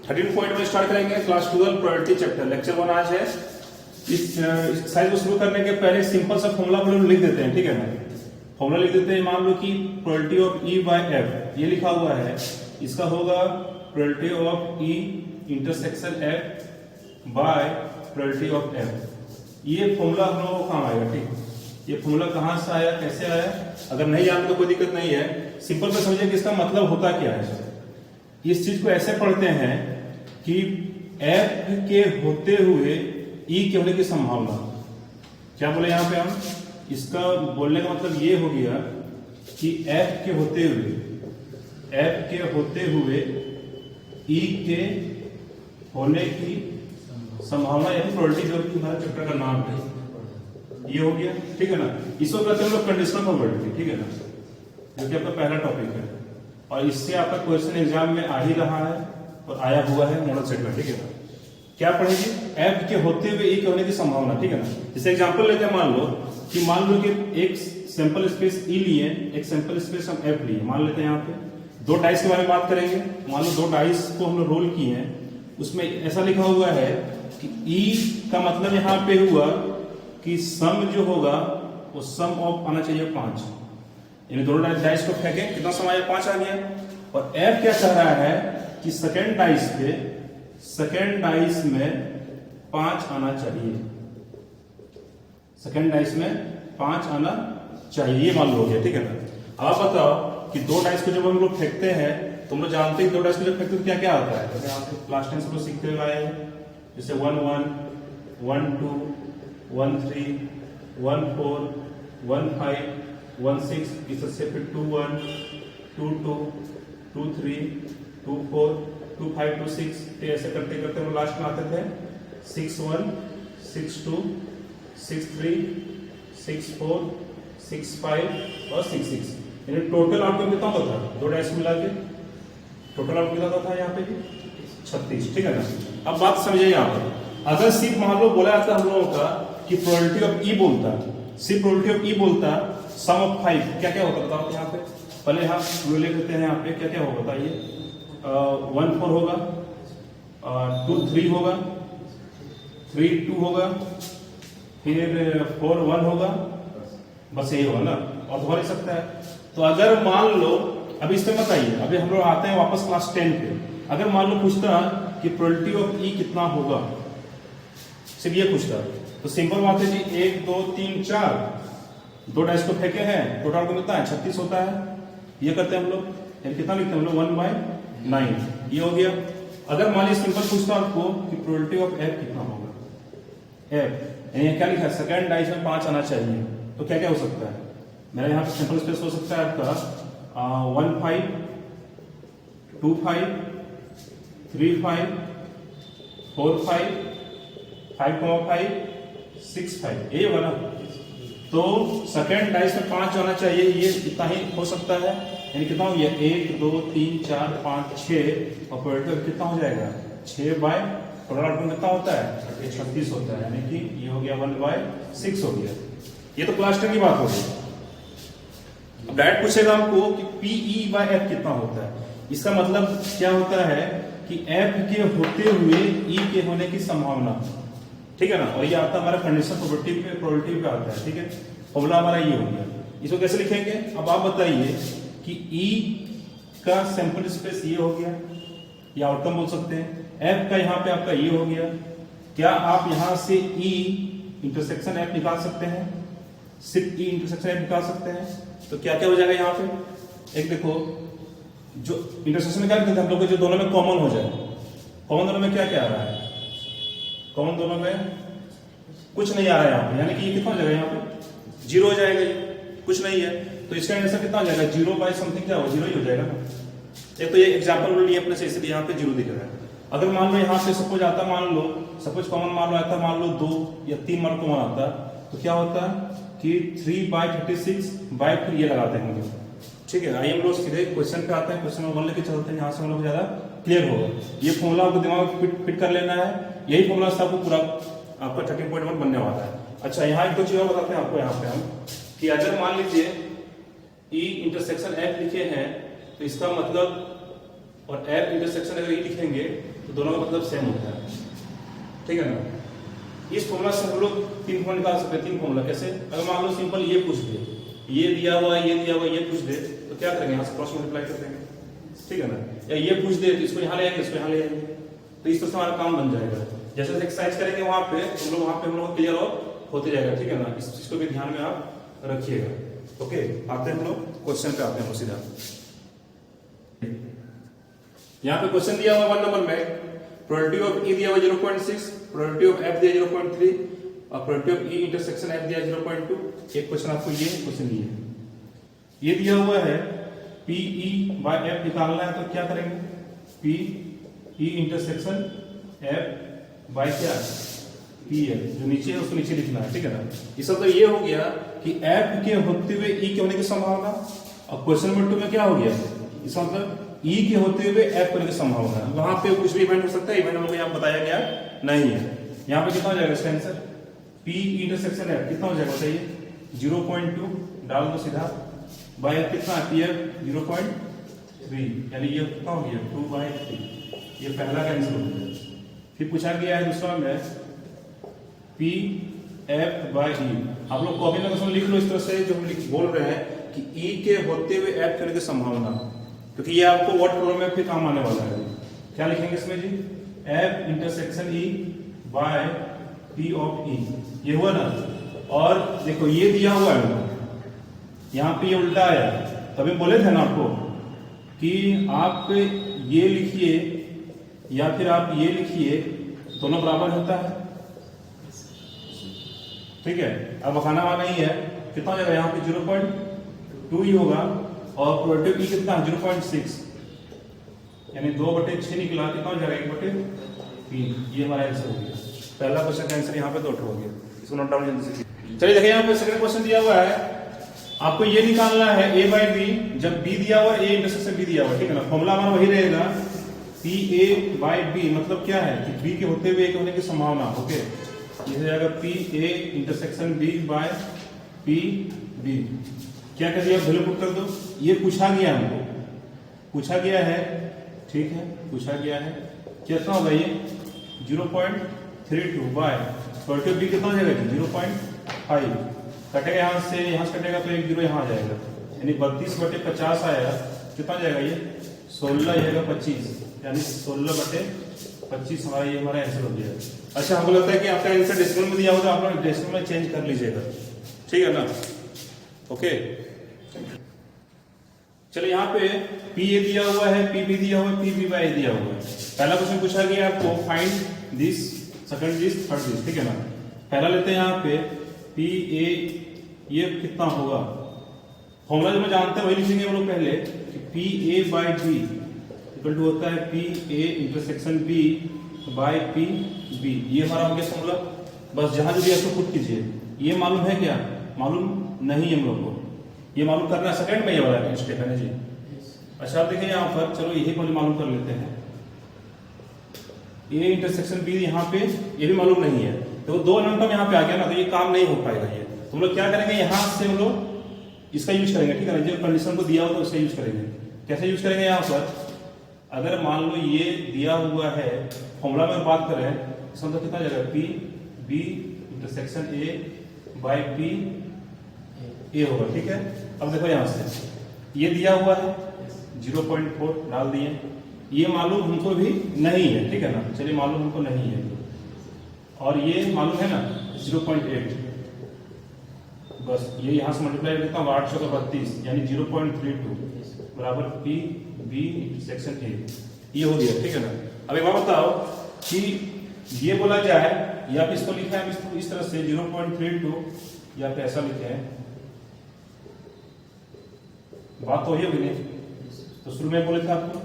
13 point में start करेंगे class 12 probability chapter lecture 1 आज है। इस एक्सरसाइज को शुरू करने के पहले सिंपल सा फॉर्मूला हम लोग लिख देते हैं, ठीक है ना। फॉर्मूला लिख देते हैं, मान लो कि probability of E bye F ये लिखा हुआ है, इसका होगा probability of E intersection F bye probability of F. ये फॉर्मूला हम लोगों को काम आएगा, ठीक। ये फॉर्मूला कहां से आया, कैसे आया, अगर नहीं जानते तो कोई दिक्कत नहीं है। सिंपल से समझिए कि इसका मतलब होता क्या है। इस चीज को ऐसे पढ़ते हैं कि एफ के होते हुए ई के होने की संभावना, क्या बोले यहां पे हम, इसका बोलने का मतलब ये हो गया कि एफ के होते हुए ई के होने की संभावना या प्रोबेबिलिटी, जो कि हमारे चैप्टर का नाम है, ये हो गया, ठीक है ना। इसको कहते हैं हम लोग कंडीशनल प्रोबेबिलिटी, ठीक है ना, जो कि आपका पहला टॉपिक है और इससे आपका क्वेश्चन एग्जाम में आ ही रहा है और आया हुआ है मॉडल सेट में, ठीक है ना। क्या पढ़ेगी, एफ के होते हुए ई के होने की संभावना, ठीक है ना। जैसे एग्जांपल लेते हैं, मान लो कि एक सैंपल स्पेस ई लिए, एक सैंपल स्पेस हम एफ लिए, मान लेते हैं यहाँ पे दो डाइस के बारे में बात करेंगे। मान लो दो डाइस को हम लोग रोल किए हैं, उसमें ऐसा लिखा हुआ है कि ई का मतलब यहाँ पे हुआ कि सम जो होगा वो सम ऑफ आना चाहिए 5, यानी दोनों डाइस को फेंके, कितना सम आया, 5 आ गया। और एफ क्या कह रहा है कि सेकेंड डाइस में 5 आना चाहिए, सेकेंड डाइस में 5 आना चाहिए, ये मान लो हो गया, ठीक है ना। आप बताओ कि दो डाइस को जब हम लोग फेंकते हैं, तुम लोग जानते हैं दो डाइस को जब फेंकते हैं क्या क्या आता है, जैसे आप क्लास 10 से लोग सीखते हुए आए हैं, जैसे 1 1 1 2 1 3 1 4 1 5 1 6, इससे फिर 2 1 2 2 2 3 2 4 2 5 2 6, फिर ऐसे करते करते हम लास्ट में आते थे 6 1 6 2 6 3 6 4 6 5 और 6 6, यानी टोटल आउटकम कितना होता था, दो डाइस मिला के टोटल आउटकम कितना था यहाँ पे 36, ठीक है ना। अब बात समझिए यहाँ पर, अगर सिर्फ मान लो बोला जाता हम लोगों का कि प्रोबेबिलिटी ऑफ ई बोलता, सिर्फ प्रोबेबिलिटी ऑफ ई बोलता सम ऑफ 5, क्या क्या होता बताओ यहाँ पे। पहले यहाँ ले लेते हैं, यहाँ पे क्या क्या होगा बताइए, 1 4 होगा, 2 3 होगा, 3 2 होगा, फिर 4 1 होगा, बस यही होगा ना, और तो हो नहीं सकता है। तो अगर मान लो, अभी इसमें बताइए, अभी हम लोग आते हैं वापस क्लास 10 पे, अगर मान लो पूछता कि प्रोबेबिलिटी ऑफ ई कितना होगा, सिर्फ ये पूछता, तो सिंपल बात है जी, 1 2 3 4, दो डाइस को फेंके हैं, टोटल को कितना है 36 होता है। ये करते हैं हम लोग, यानी कितना लिखते हैं हम लोग 1/9, ये हो गया। अगर मान लीजिए सिंपल पूछता आपको कि प्रोबेबिलिटी ऑफ एफ कितना होगा, एफ यानी क्या लिखा है, सेकंड डाइस में 5 आना चाहिए, तो क्या क्या हो सकता है, मेरा यहाँ पे सिंपल स्पेस हो सकता है आपका 1 5 2 5 3 5 4 5 5 6 5, यही होगा ना। तो सेकेंड डाइस में 5 आना चाहिए, ये इतना ही हो सकता है, यानी कितना हो गया 1 2 3 4 5 6, और प्रोबेबिलिटी कितना हो जाएगा 6 बाय टोटल आउटकम कितना होता है 36 होता है, यानी कि ये हो गया 1/6 हो गया। ये तो क्लास 10 की बात हो गई। अब डायरेक्ट पूछेगा हमको कि पीई बाय एफ कितना होता है, इसका मतलब क्या होता है कि एफ के होते हुए ई के होने की संभावना, ठीक है ना। और ये आता हमारा कंडीशनल प्रोबेबिलिटी पे आता है, ठीक है। फॉर्मूला हमारा ये हो गया, इसको कैसे लिखेंगे। अब आप बताइए कि ई का सैंपल स्पेस ये हो गया, ये आउटकम बोल सकते हैं, एफ का यहाँ पे आपका ये हो गया। क्या आप यहां से ई इंटरसेक्शन एफ निकाल सकते हैं, सिर्फ ई इंटरसेक्शन एफ निकाल सकते हैं, तो क्या क्या हो जाएगा यहाँ पे। एक देखो, जो इंटरसेक्शन में क्या लिखते हैं हम लोग, जो दोनों में कॉमन हो जाए, कॉमन दोनों में क्या क्या आ रहा है, कॉमन दोनों में कुछ नहीं आ रहा है यहाँ पे, यानी कि ये कितना हो जाएगा, यहाँ पे 0 हो जाएगा, ये कुछ नहीं है, तो इसका आंसर कितना हो जाएगा 0 बाय समथिंग, क्या होगा 0 ही हो जाएगा ना। एक तो ये एग्जांपल लिए अपने से, इसलिए यहाँ पे 0 दिख रहा है। अगर मान लो यहाँ पे सपोज आता, मान लो सपोज कॉमन मान लो आता, मान लो 2 या 3 मान कॉमन आता, तो क्या होता कि 3/36 बाय, फिर ये लगाते हैं हम लोग, ठीक है। आइए हम लोग सीधे क्वेश्चन पे आते हैं, क्वेश्चन नंबर 1 लेके चलते हैं, यहाँ से हम लोग ज्यादा क्लियर होगा। ये फॉर्मूला आपको दिमाग में फिट कर लेना है, यही फॉर्मूला से आपको पूरा आपका 13.1 बनने वाला है। अच्छा, यहाँ एक दो चीज और बताते हैं आपको, यहाँ पे हम कि अगर मान लीजिए ई इंटरसेक्शन एफ लिखे हैं, तो इसका मतलब और एफ इंटरसेक्शन अगर ई लिखेंगे तो दोनों का मतलब सेम होता है, ठीक है ना। इस फॉर्मूला से हम लोग 3 फॉर्मूला निकाल सकते हैं। 3 फॉर्मूला कैसे? अगर मान लो सिंपल ये पूछ दे, ये दिया हुआ है, ये दिया हुआ है, ये पूछ दे, तो क्या करेंगे, यहाँ से क्रॉस मल्टीप्लाई कर देंगे, ठीक है ना। या ये पूछ दे तो इसको यहाँ ले आएंगे, इसको यहाँ ले आएंगे, तो इस तरह से हमारा काम बन जाएगा। जैसे एक्सरसाइज करेंगे वहां पे हम लोग क्लियर होते जाएगा, ठीक है ना। इस चीज को भी ध्यान में आप रखिएगा। ओके, आते हैं हम लोग क्वेश्चन पे, आते हैं सीधा। यहाँ पे क्वेश्चन दिया हुआ 1 नंबर में, प्रोबेबिलिटी ऑफ ई दिया हुआ 0.6, प्रोबेबिलिटी ऑफ एफ दिया 0.3 और probability of E intersection F दिया 0.2। एक क्वेश्चन आपको ये क्वेश्चन ये दिया हुआ है, पी ई बाय एफ निकालना है, तो क्या करेंगे, P E intersection F by क्या, पी एफ, जो नीचे है उसको नीचे लिखना है, ठीक है ना। इसका तो ये हो गया कि एफ के होते हुए ई के होने की संभावना, और क्वेश्चन नंबर 2 में क्या हो गया, इसका मतलब ई के होते हुए एफ होने की संभावना। वहां पे कुछ भी इवेंट हो सकता है, इवेंट हम लोग यहाँ बताया गया नहीं है। यहाँ पे कितना हो जाएगा इसका आंसर, पी इंटरसेक्शन एफ कितना हो जाएगा बताइए, 0.2 डाल दो सीधा, बाय एफ कितना है, पी एफ 0.3, यानी ये कितना हो गया 2/3। ये पहला का आंसर हो गया। फिर पूछा गया है दूसरा में, पी एफ बाय ई। आप लोग कॉपी में क्वेश्चन लिख लो इस तरह से, जो हम बोल रहे हैं कि ई के होते हुए एफ करने की संभावना, क्योंकि ये आपको वर्ड प्रॉब्लम में फिर काम आने वाला है। क्या लिखेंगे इसमें जी, F intersection E by P of E, ये हुआ ना। और देखो ये दिया हुआ है, यहाँ पे ये उल्टा आया, तभी बोले थे ना आपको कि आप ये लिखिए या फिर आप ये लिखिए, दोनों बराबर होता है, ठीक है। अब बखाना वहां नहीं है, कितना हो जाएगा, यहाँ पे 0.2 ही होगा, और प्रोबेबिलिटी ई कितना 0.6, यानी 2/6 निकला, कितना हो जाएगा 1/3। ये हमारा आंसर हो गया। पहला क्वेश्चन का आंसर यहाँ पे 2 हो गया, इसको नोट डाउन जल्दी से। चलिए देखिए, यहाँ पे सेकंड क्वेश्चन दिया हुआ है, आपको ये निकालना है a बाय बी, जब b दिया हुआ a इंटरसेक्शन b दिया हुआ, ठीक है ना। फॉर्मूला हमारा वही रहेगा, पी ए बाय बी, मतलब क्या है कि b के होते हुए a के होने की संभावना। ओके, ये हो जाएगा P A intersection b by P B. क्या कर दिया, वैल्यू पुट कर दो। ये पूछा गया हमको, पूछा गया है, ठीक है, पूछा गया है, कितना होगा ये 0.32 बाय प्रोबेबिलिटी बी कितना हो जाएगा 0.5, कटेगा यहाँ से कटेगा तो 1 0 यहाँ आ जाएगा, यानी 32/50 आया, कितना जाएगा ये 16 जाएगा 25, यानी 16/25 हमारा ये हमारा आंसर हो गया। अच्छा, हमको लगता है कि आपका आंसर डेसिमल में दिया होगा, आप लोग डेसिमल में चेंज कर लीजिएगा, ठीक है ना। ओके, चलिए यहाँ पे पी ए दिया हुआ है, पी बी दिया हुआ है, पी बी बाय दिया हुआ है। पहला क्वेश्चन पूछा गया आपको, find this, second this, third this, ठीक है ना। पहला लेते हैं यहाँ पे पी ए, ये कितना होगा, फॉर्मूला जो मैं जानते हैं वही लिखेंगे हम लोग पहले, कि P A by B equal to होता है P A intersection B by P B. ये हमारा हो गया फॉर्मूला। बस जहां जो दिया उसको पुट कीजिए। ये मालूम है क्या, मालूम नहीं हम लोग को, ये मालूम करना सेकंड में ये वाला स्टेप है ना जी। अच्छा, आप देखिए यहाँ पर, चलो यही पहले मालूम कर लेते हैं, ए इंटरसेक्शन बी यहाँ पे ये भी मालूम नहीं है, तो 2 नंबर यहाँ पे आ गया ना, तो ये काम नहीं हो पाएगा। ये तो हम लोग क्या करेंगे, यहाँ से हम लोग इसका यूज करेंगे, ठीक है ना। जो कंडीशन को दिया हो तो उसका यूज करेंगे। कैसे यूज करेंगे, यहाँ पर अगर मान लो ये दिया हुआ है, फॉर्मूला में बात करें, इसका मतलब कितना जाएगा, P B intersection A by P A होगा, ठीक है। अब देखो यहाँ से ये दिया हुआ है 0.4 डाल दिए, ये मालूम हमको भी नहीं है, ठीक है ना। चलिए, मालूम हमको नहीं है, और ये मालूम है ना 0.8, बस ये यहां से मल्टीप्लाई करता हूँ 8 का 32, यानी 0.32 बराबर पी बी इंटरसेक्शन ए, ये हो गया, ठीक है ना। अब एक बात बताओ कि ये बोला जाए, या फिर इसको लिखा है इस तरह से 0.32, या फिर ऐसा लिखे हैं, बात तो ये हुई नहीं। तो शुरू में बोले थे आपको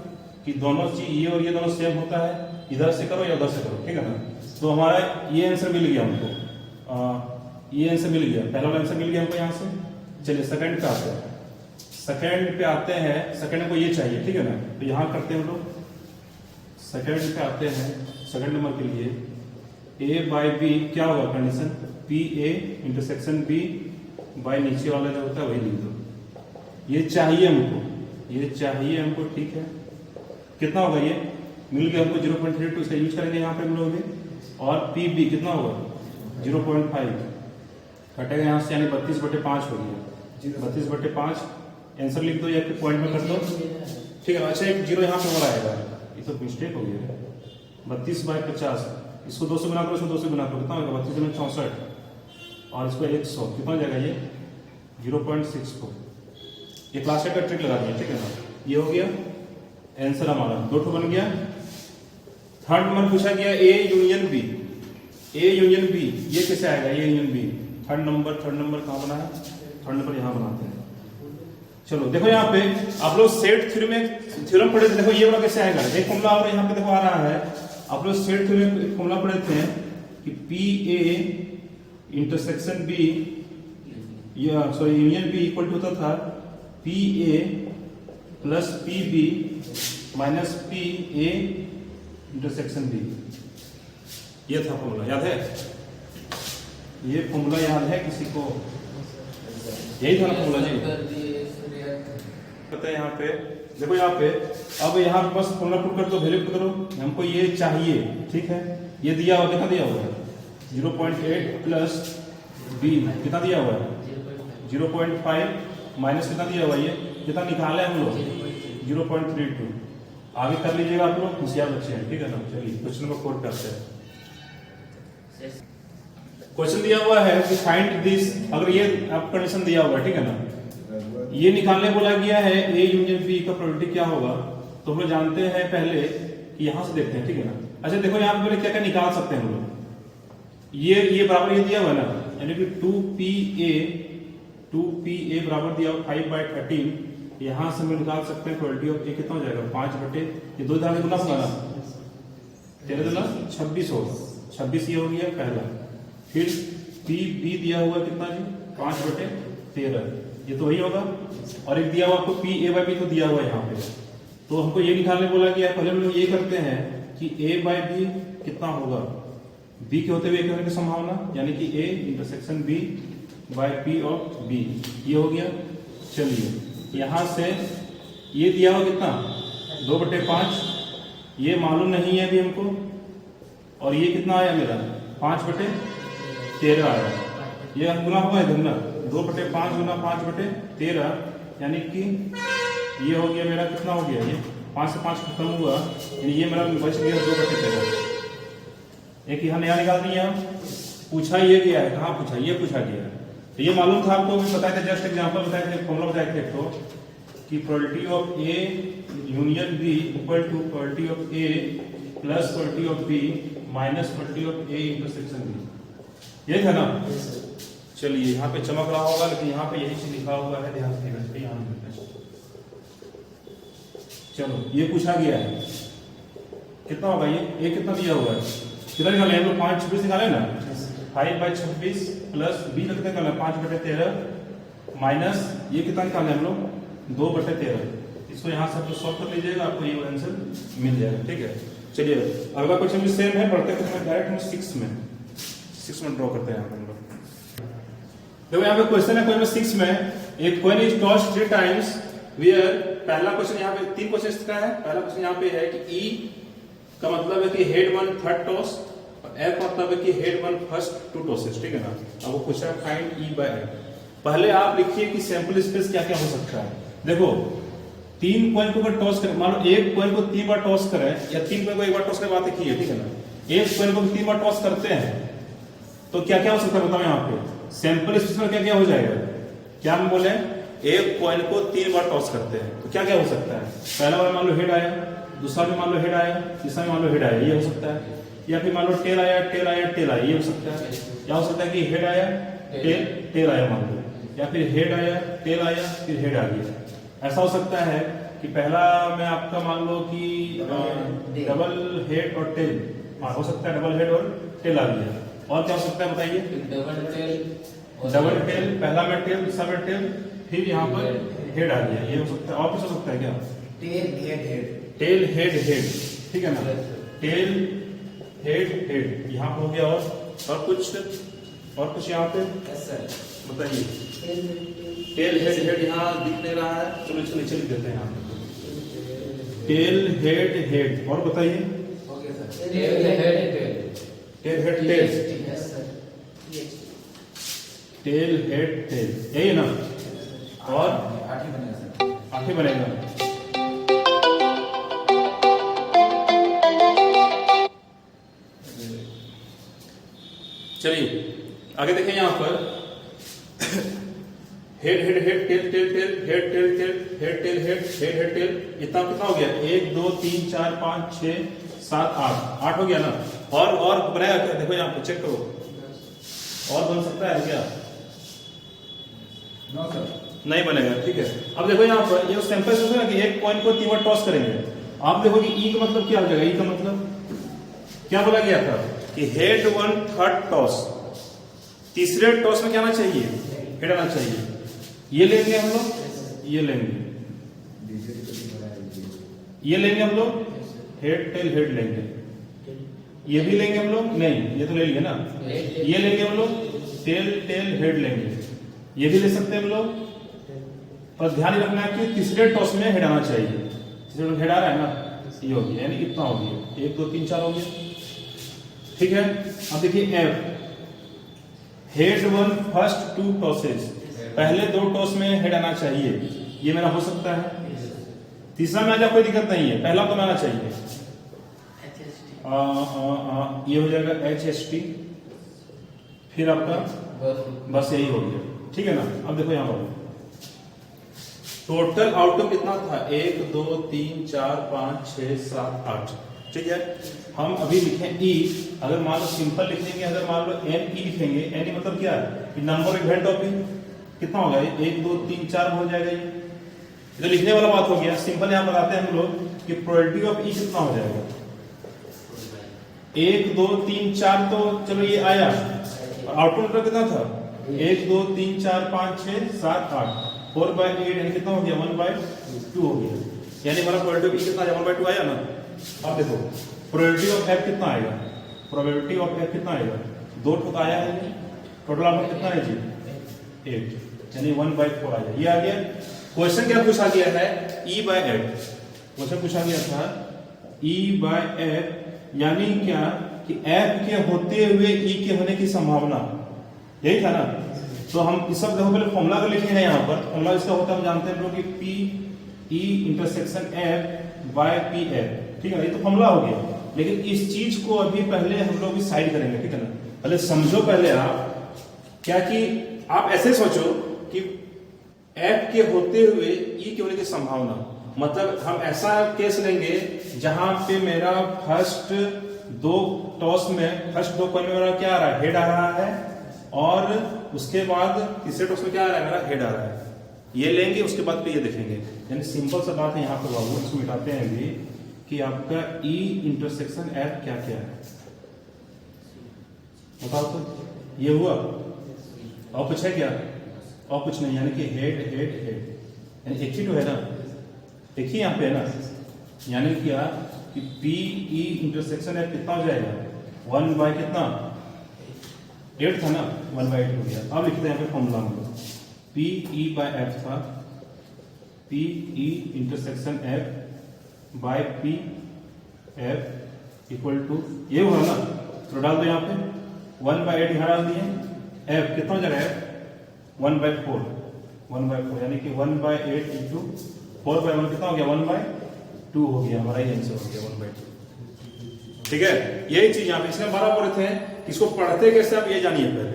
कि दोनों चीज, ये और ये दोनों सेम होता है, इधर से करो या उधर से करो, ठीक है ना। तो हमारा ये आंसर मिल गया हमको, ये आंसर मिल गया, पहला वाला आंसर मिल गया हमको यहाँ से। चलिए सेकंड पे आते हैं, सेकंड पे आते हैं, सेकंड को ये चाहिए, ठीक है ना। तो यहाँ करते हैं हम लोग, सेकंड पे आते हैं, सेकंड नंबर के लिए ए बाय बी क्या होगा condition, P A intersection B by नीचे वाला जो होता है वही लिख दो। ये चाहिए हमको, ये चाहिए हमको, ठीक है। कितना होगा ये मिल गया हमको 0.32, इसका यूज करेंगे यहाँ पे हम लोग भी। और पी कितना होगा 0.5 कटेगा यहाँ से, यानी 32/5 हो गया। 32/5 आंसर लिख दो या फिर पॉइंट में कर दो, ठीक है। अच्छा एक जीरो यहाँ पे और आएगा, ये तो मिस्टेक हो गया। 32/50 इसको 2 से गुना करो, इसको 2 से गुना करो, कितना होगा 32 में 64 और इसको 100, कितना हो जाएगा ये 0.64। ये क्लास का ट्रिक लगा दिया, ठीक है ना। ये हो गया आंसर हमारा, 2 बन गया। थर्ड नंबर पूछा गया A union B. A union B ये कैसे आएगा, A union B. Third number कहाँ बना है, थर्ड नंबर यहाँ बनाते हैं। चलो देखो यहाँ पे आप लोग सेट थ्योरम पढ़े थे, देखो ये वाला कैसे आएगा। एक फॉर्मूला और यहाँ पे देखो आ रहा है, आप लोग सेट थ्योरम में फॉर्मूला पढ़े थे कि पी ए इंटरसेक्शन बी या sorry union B equal to होता था P A plus P B minus P A intersection B. ये था फॉर्मूला, याद है? ये फॉर्मूला याद है किसी को? यही था ना फॉर्मूला जी। पता है यहाँ पे देखो, यहाँ पे अब यहाँ पे बस फॉर्मूला पुट कर दो, वैल्यू पुट करो। हमको ये चाहिए, ठीक है। ये दिया हुआ, कितना दिया हुआ है 0.8 प्लस बी कितना दिया हुआ है 0.5 माइनस कितना दिया हुआ है, ये कितना निकाले हम लोग 0.32। आगे कर लीजिएगा आप लोग, होशियार बच्चे हैं, ठीक है ना। चलिए क्वेश्चन नंबर 4 करते हैं। क्वेश्चन दिया हुआ है कि फाइंड दिस, अगर ये आप कंडीशन दिया हुआ है, ठीक है ना। ये निकालने बोला गया है ए यूनियन बी का प्रोबेबिलिटी क्या होगा, तो हम लोग जानते हैं पहले कि यहां से देखते हैं, ठीक है ना। अच्छा देखो यहाँ पे क्या क्या निकाल सकते हैं हम लोग। ये बराबर ये दिया हुआ है ना, यानी कि 2pa बराबर दिया हुआ 5/13। यहां से हम निकाल सकते हैं प्रोबेबिलिटी ऑफ ए कितना हो जाएगा 5/, ये 2 दाने गुना होगा ना, 13 दूना 26 होगा, 26 ये हो गया पहला। फिर पी बी दिया हुआ कितना जी 5/13, ये तो वही होगा। और एक दिया हुआ आपको पी ए बाई बी तो दिया हुआ है यहाँ पे, तो हमको ये निकालने बोला गया। पहले हम लोग ये करते हैं कि ए बाई बी कितना होगा, बी के होते हुए ए होने की संभावना, यानी कि A intersection B by P of B, ये हो गया। चलिए यहां से ये दिया हुआ कितना 2/5, ये मालूम नहीं है अभी हमको। और ये कितना आया मेरा 5/13 आया, ये गुना हुआ है धुना 2/5 गुना 5/13, यानी कि ये हो गया मेरा कितना हो गया, ये 5 से 5 खत्म हुआ, यानी ये मेरा बच गया 2/13। एक यहाँ नया निकाल दिया। पूछा ये गया है, कहाँ पूछा, ये पूछा गया है। तो ये मालूम था आपको, बताए थे, जस्ट एग्जांपल बताए थे, फॉर्मूला बताए थे तो कि probability of A union B equal to probability of A plus probability of B minus probability of A intersection B, ये था ना। चलिए यहाँ पे चमक रहा होगा, लेकिन यहाँ पे यही चीज लिखा हुआ है, ध्यान से चलो ये पूछा गया है कितना होगा, ये कितना दिया हुआ है, कितना निकाले हम लोग 5/26 निकाले ना, 5/26 प्लस बी कितना निकाला 5/13 माइनस ये कितना निकाले हम लोग 2/13। इसको यहाँ से आप सॉल्व कर लीजिएगा, आपको ये आंसर मिल जाएगा, ठीक है। चलिए अगला क्वेश्चन भी सेम है, बढ़ते हैं डायरेक्ट हम 6 में ड्रॉ करते हैं हम लोग। देखो यहाँ पे क्वेश्चन है क्वेश्चन 6 में, एक coin is tossed 3 times where, पहला क्वेश्चन यहाँ पे 3 क्वेश्चन का है। पहला क्वेश्चन यहाँ पे है कि ई का मतलब है कि हेड 1 थर्ड टॉस, और एफ का मतलब है कि हेड 1 फर्स्ट 2 टॉसेस, ठीक है ना। अब वो पूछा है फाइंड ई बाय एफ। पहले आप लिखिए कि सैंपल स्पेस क्या क्या हो सकता है। देखो 3 कॉइन को अगर टॉस करें, मान लो एक कॉइन को 3 बार टॉस करें या 3 कॉइन को 1 बार टॉस करें, बात की है, ठीक है ना। एक कॉइन को 3 बार टॉस करते हैं तो क्या क्या हो सकता है बताओ यहाँ पे, सैंपल स्पेस में क्या क्या हो जाएगा। क्या हम बोले एक कॉइन को 3 बार टॉस करते हैं तो क्या क्या हो सकता है। पहला बार मान लो हेड आया, दूसरा भी मान लो हेड आया, तीसरा भी मान लो हेड आया, ये हो सकता है। या फिर मान लो टेल आया टेल आया टेल आया, ये हो सकता है। या हो सकता है कि हेड आया टेल आया मान लो, या फिर हेड आया टेल आया फिर हेड आ गया। ऐसा हो सकता है कि पहला में आपका मान लो कि डबल हेड और टेल, हो सकता है डबल हेड और टेल आ गया। और क्या हो सकता है बताइए, डबल टेल, पहला में टेल दूसरा में टेल फिर यहाँ पर हेड आ गया, ये हो सकता है। और कुछ हो सकता है क्या, टेल हेड हेड, ठीक है ना, टेल हेड हेड यहाँ पर हो गया। और कुछ यहाँ पे बताइए, टेल हेड हेड यहाँ दिख नहीं रहा है, चलो चलिए देते हैं यहाँ पे। टेल हेड हेड, और बताइए tell head tail, tail head tail, tail head tell, यही है ना। और 8 ही बनेगा सर, 8 ही बनेगा। चलिए आगे देखें यहां पर head head head tail tail tail head tail tail head tail head head head tail, इतना कितना हो गया? 1 2 3 4 5 6 7 8 हो गया ना। और बनाया क्या? देखो यहाँ पे चेक करो, और बन सकता है क्या? नो सर, नहीं बनेगा, ठीक है। अब देखो यहाँ पर ये सिंपल से ना कि एक कॉइन को 3 बार टॉस करेंगे। आप देखो कि ई का मतलब क्या हो जाएगा? ई का मतलब क्या बोला गया था कि हेड 1 थर्ड टॉस, तीसरे टॉस में क्या आना चाहिए? हेड आना चाहिए। ये लेंगे हम लोग, ये लेंगे, ये लेंगे हम लोग, हेड टेल हेड लेंगे, ये भी लेंगे हम लोग, नहीं ये तो ले लिए ना, ये लेंगे हम लोग, टेल टेल हेड लेंगे, ये भी ले सकते हैं हम लोग। पर ध्यान रखना है कि तीसरे टॉस में हेड आना चाहिए। तीसरे टॉस हेड आ रहा है ना, ये हो गया, यानी कितना हो गया? 1 2 3 4 हो गया, ठीक है। अब देखिए एफ, हेड 1 फर्स्ट 2 टॉसेस, पहले 2 टॉस में हेड आना चाहिए, ये मेरा हो सकता है। तीसरा में आ जाए कोई दिक्कत नहीं है, पहला तो आना चाहिए। ये हो जाएगा HST, फिर आपका बस यही हो गया, ठीक है ना। अब देखो यहां पर टोटल आउटकम कितना था? 1 2 3 4 5 6 7 8, ठीक है। हम अभी लिखें ई, अगर मान लो सिंपल लिख देंगे, अगर मान लो एन ई लिखेंगे, एन ई मतलब क्या है कि नंबर इवेंट ऑफ ई, कितना होगा? 1 2 3 4 हो जाएगा। ये तो लिखने वाला बात हो गया। सिंपल यहां बताते हैं हम लोग कि प्रोबेबिलिटी ऑफ ई कितना हो जाएगा? 1 2 3 4, तो चलो ये आया, और आउटपुट कितना था? 1 2 3 4 5 6 7 8, 4/8 यानी कितना हो गया? 1/2 हो गया। यानी हमारा प्रोबेबिलिटी ऑफ ई कितना? 1/2 आया ना। अब देखो प्रोबेबिलिटी ऑफ एफ कितना आएगा? प्रोबेबिलिटी ऑफ एफ कितना आएगा? 2 तो आया है, टोटल आउटपुट कितना है जी? 8, यानी 1/4 आया। ये आ गया। क्वेश्चन क्या पूछा गया है? E/F। क्वेश्चन पूछा गया था E/F, यानी क्या कि F के होते हुए E के होने की संभावना, यही था ना। तो हम इस सब देखो पहले फॉर्मूला को लिखेंगे यहाँ पर। फॉर्मूला इसका होता है, हम जानते हैं हम लोग कि P E इंटरसेक्शन F/P/F, ठीक है ना। ये तो फॉर्मूला हो गया, लेकिन इस चीज को अभी पहले हम लोग साइड करेंगे, ठीक है ना। पहले समझो पहले आप क्या कि आप ऐसे सोचो कि F के होते हुए E के होने की संभावना, मतलब हम ऐसा केस लेंगे जहां पे मेरा फर्स्ट 2 टॉस में, फर्स्ट 2 कॉइन में मेरा क्या आ रहा है? हेड आ रहा है, और उसके बाद तीसरे टॉस में क्या आ रहा है? मेरा हेड आ रहा है। ये लेंगे, उसके बाद पे ये देखेंगे। यानी सिंपल सा बात है यहाँ पे बाबू, इसको मिटाते हैं अभी कि आपका E इंटरसेक्शन F क्या क्या है, बताओ तो। ये हुआ, और कुछ है क्या? और कुछ नहीं, यानी कि हेड हेड हेड, यानी एक ही तो है ना, एक ही यहाँ पे है ना। यानी क्या कि P E इंटरसेक्शन F कितना हो जाएगा? 1/ कितना? 8 था ना, 1/8 हो गया। अब लिखते हैं यहाँ पे फॉर्मूला में, P E/F था, P E intersection F/P/F equal to, ये हुआ ना, तो डाल दो यहाँ पे 1/8 यहाँ डाल दिए। F कितना हो जाएगा? F 1/4, यानी कि 1/8 इंटू 4/1 कितना हो गया? 1/2 हो गया। हमारा ये आंसर हो गया 1/2, ठीक है। यही चीज यहाँ पे इसमें 12 बोले थे। इसको पढ़ते कैसे आप ये जानिए पहले,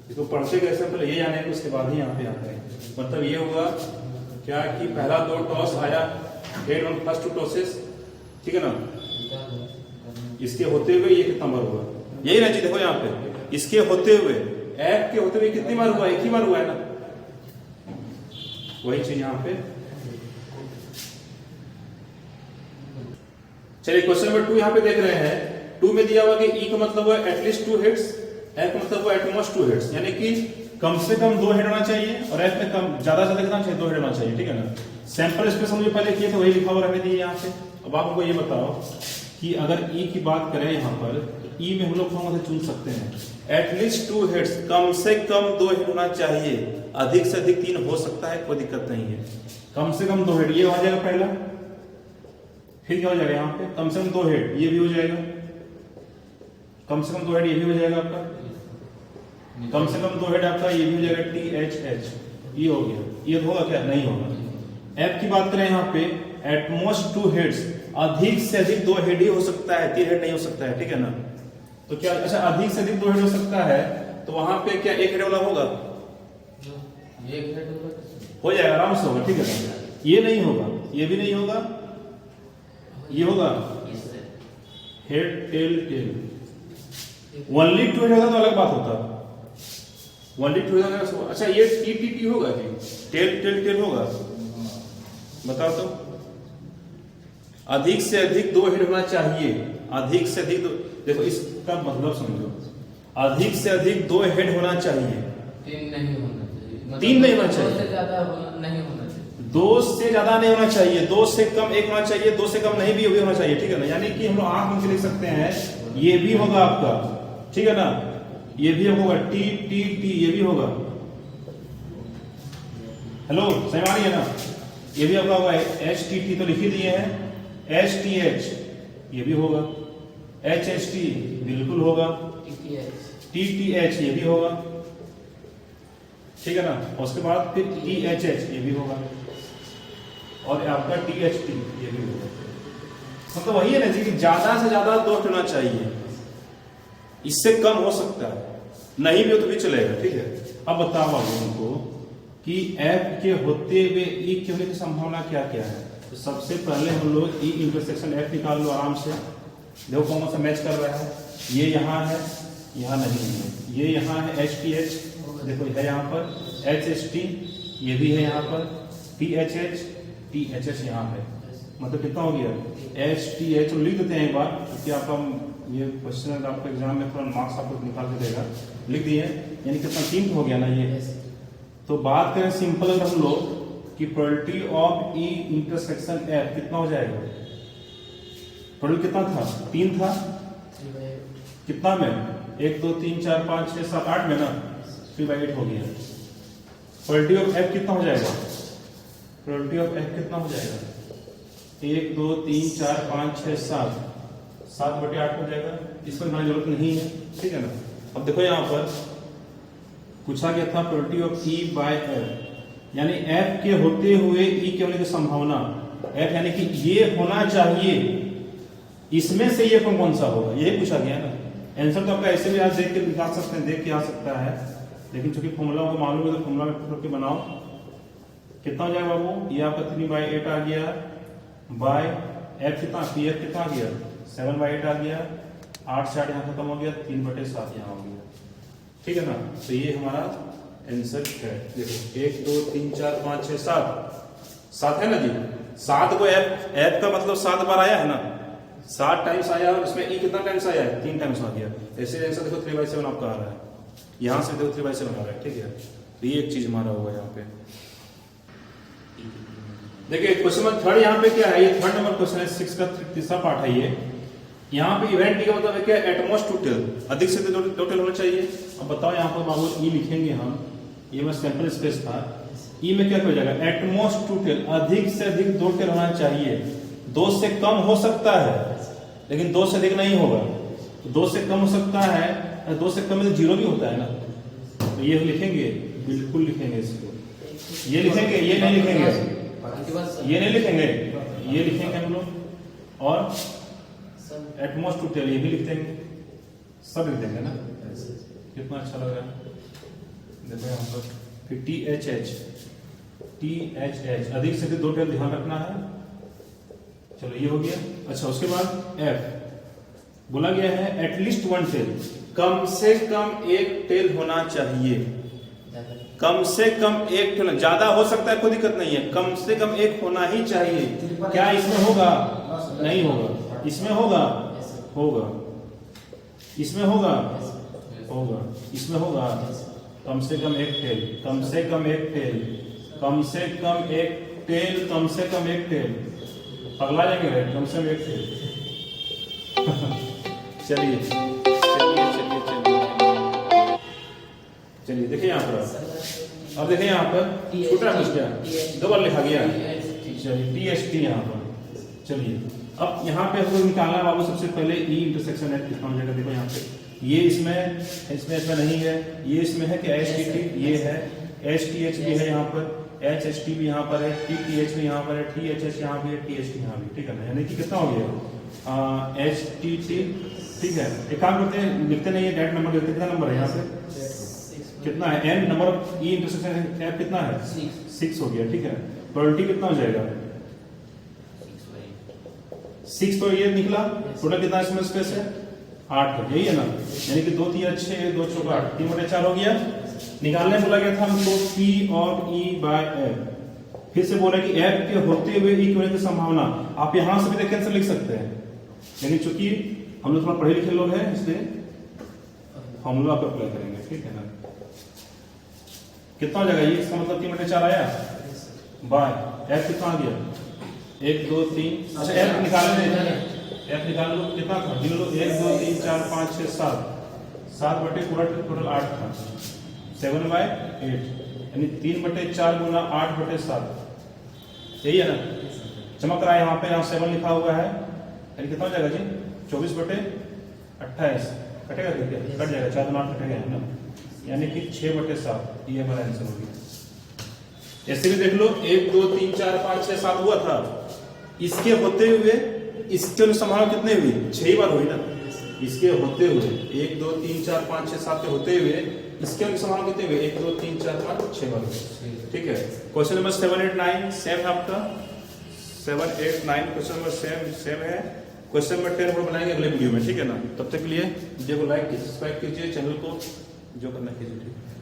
इसको पढ़ते कैसे पहले ये जाने, उसके बाद ही यहाँ पे आते हैं। मतलब ये हुआ क्या कि पहला 2 टॉस आया, हेड 1 फर्स्ट 2 टॉसेस, ठीक है ना। इसके होते हुए ये कितना बार हुआ? यही ना जी, देखो यहाँ पे इसके होते हुए, F के होते हुए कितनी बार हुआ? एक ही बार हुआ है ना। वही चीज यहाँ पे। चलिए क्वेश्चन नंबर 2 यहाँ पे देख रहे हैं। 2 में दिया हुआ कि E का मतलब हुआ एटलीस्ट 2 हेड्स, F का मतलब हुआ एटमोस्ट 2 हेड्स, यानी कि कम से कम 2 हेड होना चाहिए, और F में कम ज्यादा से कितना चाहिए? 2 हेड होना चाहिए, ठीक है ना। सैंपल स्पेस मुझे पहले किए थे, वही लिखा हुआ रहने दिए यहाँ पे। अब आप हमको ये बताओ कि अगर E की बात करें यहाँ पर, तो E में हम लोग कौन से चुन सकते हैं? एटलीस्ट 2 हेड्स, कम से कम 2 हेड होना चाहिए, अधिक से अधिक 3 हो सकता है, कोई दिक्कत नहीं है। कम से कम 2 हेड, ये हो जाएगा पहला, फिर क्या हो जाएगा यहाँ पे कम से कम 2 हेड, ये भी हो जाएगा, कम से कम 2 हेड ये भी हो जाएगा आपका, कम से कम 2 हेड आपका ये भी हो जाएगा THH, ये हो गया। ये होगा क्या? नहीं होगा। F की बात करें यहाँ पे एटमोस्ट 2 हेड्स, अधिक से अधिक 2 हेड ही हो सकता है, 3 हेड नहीं हो सकता है, ठीक है ना। तो क्या अच्छा अधिक से अधिक 2 हेड हो सकता है, तो वहां पे क्या 1 हेड वाला होगा? एक हेड हो जाएगा, आराम से होगा, ठीक है ना। ये नहीं होगा, ये भी नहीं होगा, ये होगा head tail tail. Only 2 head होगा तो अलग बात होता, ओनली 2 हेड होगा। अच्छा ये TTT होगा जी, टेल टेल टेल होगा, बताओ तो। अधिक से अधिक 2 हेड होना चाहिए, अधिक से अधिक देखो इसका मतलब समझो, अधिक से अधिक 2 हेड होना चाहिए, 3 नहीं होना चाहिए, 3 नहीं होना चाहिए, 2 से ज्यादा नहीं होना चाहिए, 2 से ज्यादा नहीं होना चाहिए, 2 से कम 1 होना चाहिए, 2 से कम नहीं भी होना चाहिए, ठीक है ना। यानी कि हम लोग आंख में लिख सकते हैं, ये भी होगा आपका, ठीक है ना, ये भी होगा TTT, ये भी होगा। हेलो सही मानी है ना, ये भी आपका होगा HTT तो लिख ही दिए हैं, HTH ये भी होगा, HHT बिल्कुल होगा, TTH ये भी होगा, ठीक है ना। और उसके बाद फिर THH ये भी होगा, और आपका THT ये भी होगा। मतलब वही है ना जी कि ज्यादा से ज्यादा 2 होना चाहिए, इससे कम हो सकता है, नहीं भी हो तो भी चलेगा, ठीक है। अब बताओ आप लोगों को कि F के होते हुए E के होने की संभावना क्या क्या है। तो सबसे पहले हम लोग E इंटरसेक्शन F निकाल लो आराम से, देखो कौन सा मैच कर रहा है। ये यहाँ है, यहाँ नहीं है, ये यहाँ है HTH, देखो है यहाँ पर HHT, ये भी है यहाँ पर THH, THH यहाँ है, मतलब कितना हो गया HTH। तो लिख देते हैं एक बार, क्योंकि आपका ये क्वेश्चन आपको एग्जाम में थोड़ा मार्क्स आपको निकाल के देगा, लिख दिए, यानी कितना 3 हो गया ना ये। तो बात करें सिंपल अगर हम लोग कि probability of E intersection F कितना हो जाएगा, प्रोबेबिलिटी कितना था 3 था, कितना में 1 2 3 4 5 6 7 8 में ना 3/8 हो गया। प्रोबेबिलिटी ऑफ F कितना हो जाएगा, प्रोबेबिलिटी ऑफ F कितना हो जाएगा 1 2 3 4 5 6 7 7/8 हो जाएगा, इसमें हमारी जरूरत नहीं है, ठीक है ना। अब देखो यहाँ पर पूछा गया था probability of E by F, यानी F के होते हुए E के होने की संभावना, F यानी कि ये होना चाहिए, इसमें से ये कौन सा होगा, यही पूछा गया ना। आंसर तो आपका ऐसे भी आज देख के निकाल सकते हैं, देख के आ सकता है, लेकिन चूंकि फॉर्मूला को मालूम है तो फॉर्मूला में के बनाओ। कितना हो जाएगा बाबू, ये आपका 3/8 आ गया, बाय F कितना PF कितना आ गया 7/8 आ गया, 8 से 8 यहाँ खत्म हो गया, 3/7 यहाँ हो गया, ठीक है ना। तो ये हमारा आंसर है। देखो 1 2 3 4 5 6 7 है ना जी, 7 को F का मतलब 7 बार आया है ना, 7 टाइम्स आया, और इसमें E कितना टाइम्स आया है 3 टाइम्स आ गया। ऐसे आंसर देखो 3/7 आपका आ रहा है, यहां से देखो 3/7 आ रहा है, ठीक है। तो ये एक चीज हमारा हुआ यहाँ पे। देखिए क्वेश्चन नंबर 3 यहाँ पे क्या है, ये 3rd नंबर क्वेश्चन है, 6 का तीसरा पार्ट है ये। यहाँ पे इवेंट का मतलब है क्या, एटमोस्ट टू टेल, अधिक से अधिक 2 टेल होना चाहिए। अब बताओ यहाँ पर बाबू E लिखेंगे हम, ये बस सैंपल स्पेस था, E में क्या हो जाएगा एटमोस्ट टू टेल, अधिक से अधिक 2 टेल होना चाहिए, 2 से कम हो सकता है लेकिन 2 से अधिक नहीं होगा। तो 2 से कम हो सकता है, 2 से कम में तो 0 भी होता है ना, तो ये लिखेंगे, बिल्कुल लिखेंगे इसको, ये लिखेंगे, ये नहीं लिखेंगे, ये नहीं लिखेंगे, ये लिखेंगे हम लोग, और एटमोस्ट टू टेल ये भी लिख देंगे, सब लिख देंगे ना। कितना अच्छा लग रहा है, देखो यहाँ पर फिर THH, अधिक से अधिक 2 टेल ध्यान रखना है। चलो ये हो गया। अच्छा उसके बाद F बोला गया है एटलीस्ट 1 टेल, कम से कम 1 टेल होना चाहिए, कम से कम 1 टेल, ज्यादा हो सकता है कोई दिक्कत नहीं है, कम से कम 1 होना ही चाहिए। क्या इसमें होगा, नहीं होगा, इसमें होगा, होगा, इसमें होगा, होगा, इसमें होगा, कम से कम 1 टेल, कम से कम 1 टेल, कम से कम 1 टेल, कम से कम 1 टेल, पगला जाएंगे, कम से कम 1 टेल। चलिए चलिए चलिए चलिए चलिए देखिए यहाँ पर, अब देखिए यहाँ पर छोटा कुछ क्या 2 बार लिखा गया, चलिए THT यहाँ पर, चलिए अब यहाँ पे हमको निकालना है बाबू सबसे पहले ई इंटरसेक्शन एच कितना हो जाएगा। देखो यहाँ पे ये इसमें नहीं है, ये इसमें है कि एच टी टी, ये है एच टी एच भी है यहाँ पर, एच एच टी भी यहाँ पर है, टी टी एच भी यहाँ पर है, टी एच एच यहाँ भी है, टी एच टी यहाँ भी, ठीक है ना। यानी कि कितना हो गया एच टी टी, ठीक है। एक काम करते हैं, लिखते नहीं है डायरेक्ट नंबर लिखते, कितना नंबर है यहाँ पे, कितना है n number of E intersection F कितना है 6 हो गया, ठीक है। प्रोबेबिलिटी कितना हो जाएगा 6, तो ये निकला। टोटल कितना इसमें स्पेस है 8, यही है ना। यानी कि 2 3 6 2 4 8, 3/4 हो गया। निकालने बोला गया था हमको P और E बाय F। फिर से बोला कि F के होते हुए E होने की संभावना, आप यहां से भी कैंसिल लिख सकते हैं, लेकिन चूंकि हम लोग थोड़ा पढ़े लिखे लोग हैं इसलिए फॉर्मूला आप अप्लाई करेंगे, ठीक है ना। कितना हो जाएगा ये, इसका मतलब 3/4 आया बाय F कितना आ गया 1 2 3। अच्छा F निकालने F निकाल लो, कितना था गिन लो 1 2 3 4 5 6 7 बटे पूरा टोटल 8 था, 7/8 यानी 3/4 गुना 8/7, यही है ना। चमक रहा है यहाँ पे, यहाँ 7 लिखा हुआ है, यानी कितना हो जाएगा जी 24/28 कटेगा क्या, कट जाएगा 4 गुना 8 कटेगा है ना, यानी कि 6/7 ये हमारा आंसर हो गया। ऐसे भी देख लो 1 2 3 4 5 6 7 हुआ था, इसके होते हुए इसके संभावना कितने हुई 6 बार हुई ना। इसके होते हुए 1 2 3 4 5 6 7 के होते हुए इसके संभावना कितने हुए 1 2 3 4 5 6 बार हुई, ठीक है। क्वेश्चन नंबर 7 8 9 सेम है आपका, 7 8 9 क्वेश्चन नंबर सेम है। क्वेश्चन नंबर 10 हम बनाएंगे अगले वीडियो में, ठीक है ना। तब तक के लिए वीडियो को लाइक कीजिए, सब्सक्राइब कीजिए, चैनल को जो करना कीजिए, ठीक है।